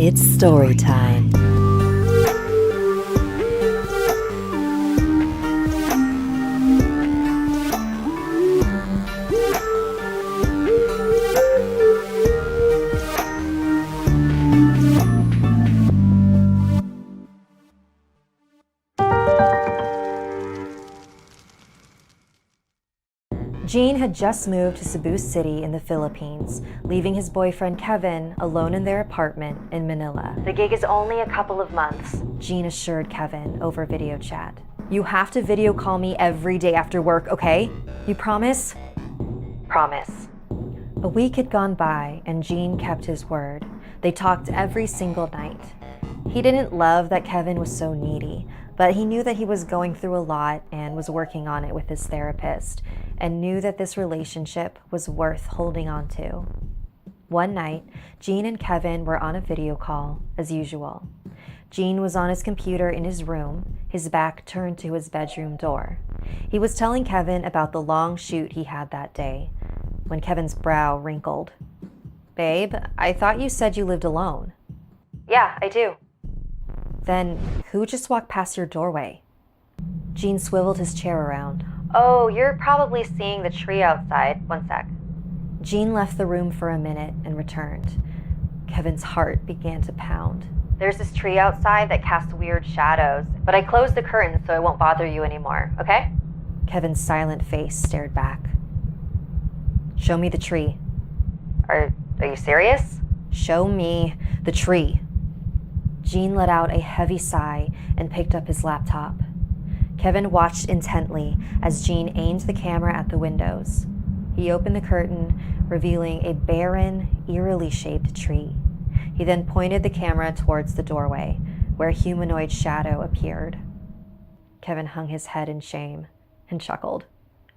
It's story time. Gene had just moved to Cebu City in the Philippines, leaving his boyfriend Kevin alone in their apartment in Manila. The gig is only a couple of months, Gene assured Kevin over video chat. You have to video call me every day after work, okay? You promise? Promise. A week had gone by and Gene kept his word. They talked every single night. He didn't love that Kevin was so needy, but he knew that he was going through a lot and was working on it with his therapist, and knew that this relationship was worth holding on to. One night, Gene and Kevin were on a video call, as usual. Gene was on his computer in his room, his back turned to his bedroom door. He was telling Kevin about the long shoot he had that day, when Kevin's brow wrinkled. Babe, I thought you said you lived alone. Yeah, I do. Then who just walked past your doorway? Gene swiveled his chair around. Oh, you're probably seeing the tree outside. One sec. Gene left the room for a minute and returned. Kevin's heart began to pound. There's this tree outside that casts weird shadows, but I closed the curtains so it won't bother you anymore, okay? Kevin's silent face stared back. Show me the tree. Are you serious? Show me the tree. Gene let out a heavy sigh and picked up his laptop. Kevin watched intently as Gene aimed the camera at the windows. He opened the curtain, revealing a barren, eerily shaped tree. He then pointed the camera towards the doorway, where a humanoid shadow appeared. Kevin hung his head in shame and chuckled.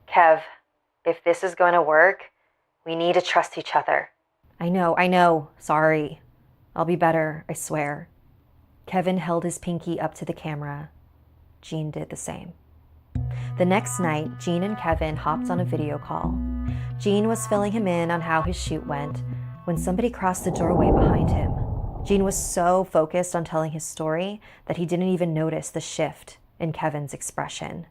Kev, if this is going to work, we need to trust each other. I know. Sorry. I'll be better, I swear. Kevin held his pinky up to the camera. Gene did the same. The next night, Gene and Kevin hopped on a video call. Gene was filling him in on how his shoot went when somebody crossed the doorway behind him. Gene was so focused on telling his story that he didn't even notice the shift in Kevin's expression.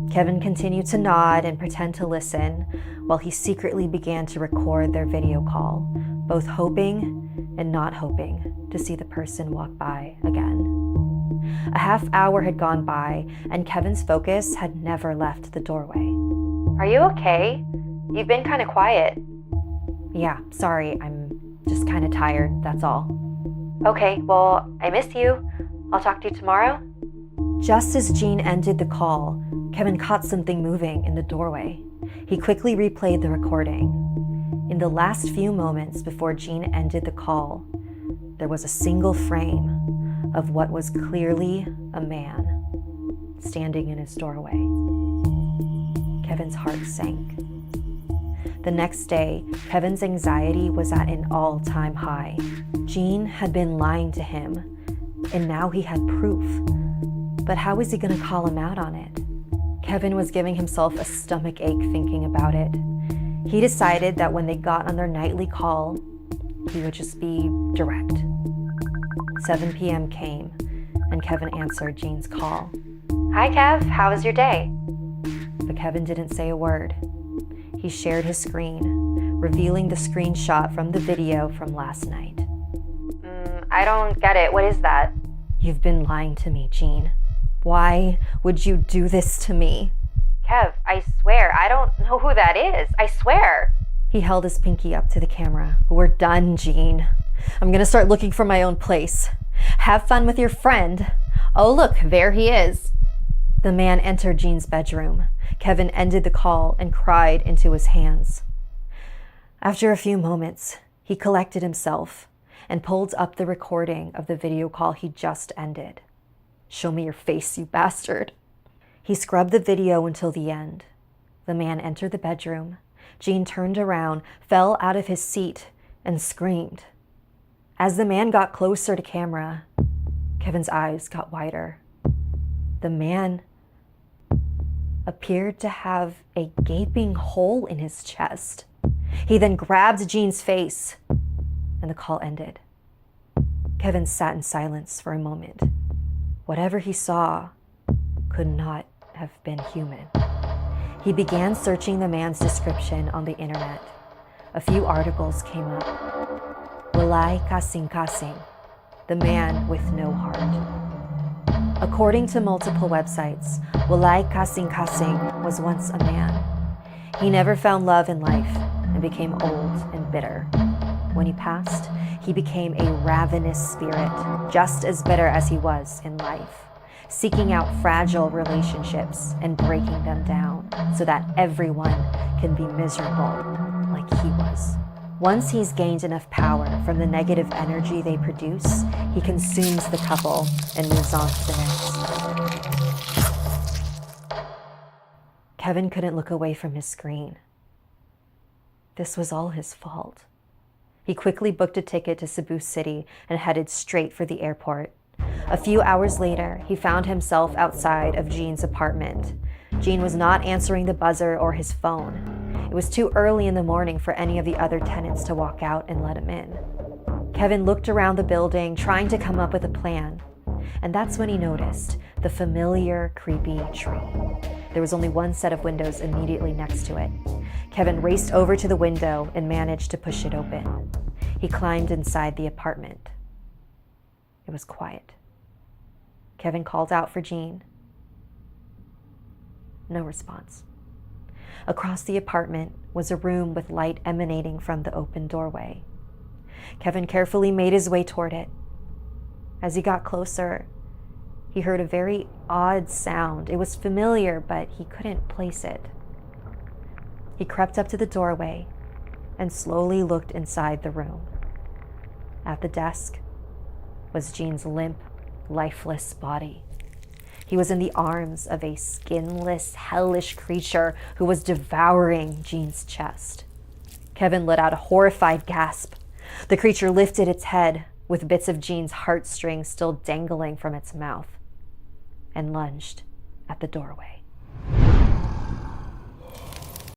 Kevin continued to nod and pretend to listen while he secretly began to record their video call, both hoping and not hoping to see the person walk by again. A half hour had gone by, and Kevin's focus had never left the doorway. Are you okay? You've been kind of quiet. Yeah, sorry, I'm just kind of tired, that's all. Okay, well, I miss you. I'll talk to you tomorrow. Just as Gene ended the call, Kevin caught something moving in the doorway. He quickly replayed the recording. In the last few moments before Gene ended the call, there was a single frame of what was clearly a man standing in his doorway. Kevin's heart sank. The next day, Kevin's anxiety was at an all-time high. Gene had been lying to him, and now he had proof. But how was he going to call him out on it? Kevin was giving himself a stomach ache thinking about it. He decided that when they got on their nightly call, he would just be direct. 7 p.m. came, and Kevin answered Gene's call. Hi, Kev. How was your day? But Kevin didn't say a word. He shared his screen, revealing the screenshot from the video from last night. I don't get it. What is that? You've been lying to me, Gene. Why would you do this to me? Kev, I swear, I don't know who that is. I swear. He held his pinky up to the camera. We're done, Gene. I'm gonna start looking for my own place. Have fun with your friend. Oh, look, there he is. The man entered Gene's bedroom. Kevin ended the call and cried into his hands. After a few moments, he collected himself and pulled up the recording of the video call he just ended. Show me your face, you bastard. He scrubbed the video until the end. The man entered the bedroom. Gene turned around, fell out of his seat, and screamed. As the man got closer to camera, Kevin's eyes got wider. The man appeared to have a gaping hole in his chest. He then grabbed Gene's face, and the call ended. Kevin sat in silence for a moment. Whatever he saw could not have been human. He began searching the man's description on the internet. A few articles came up. Walay kasing-kasing, the man with no heart. According to multiple websites, Walay kasing-kasing was once a man. He never found love in life and became old and bitter. When he passed, he became a ravenous spirit, just as bitter as he was in life, seeking out fragile relationships and breaking them down so that everyone can be miserable like he was. Once he's gained enough power from the negative energy they produce, he consumes the couple and moves on to the next. Kevin couldn't look away from his screen. This was all his fault. He quickly booked a ticket to Cebu City and headed straight for the airport. A few hours later, he found himself outside of Jean's apartment. Jean was not answering the buzzer or his phone. It was too early in the morning for any of the other tenants to walk out and let him in. Kevin looked around the building, trying to come up with a plan. And that's when he noticed the familiar, creepy tree. There was only one set of windows immediately next to it. Kevin raced over to the window and managed to push it open. He climbed inside the apartment. It was quiet. Kevin called out for Jean. No response. Across the apartment was a room with light emanating from the open doorway. Kevin carefully made his way toward it. As he got closer, he heard a very odd sound. It was familiar, but he couldn't place it. He crept up to the doorway and slowly looked inside the room. At the desk was Jean's limp, lifeless body. He was in the arms of a skinless, hellish creature who was devouring Jean's chest. Kevin let out a horrified gasp. The creature lifted its head, with bits of Jean's heartstrings still dangling from its mouth, and lunged at the doorway.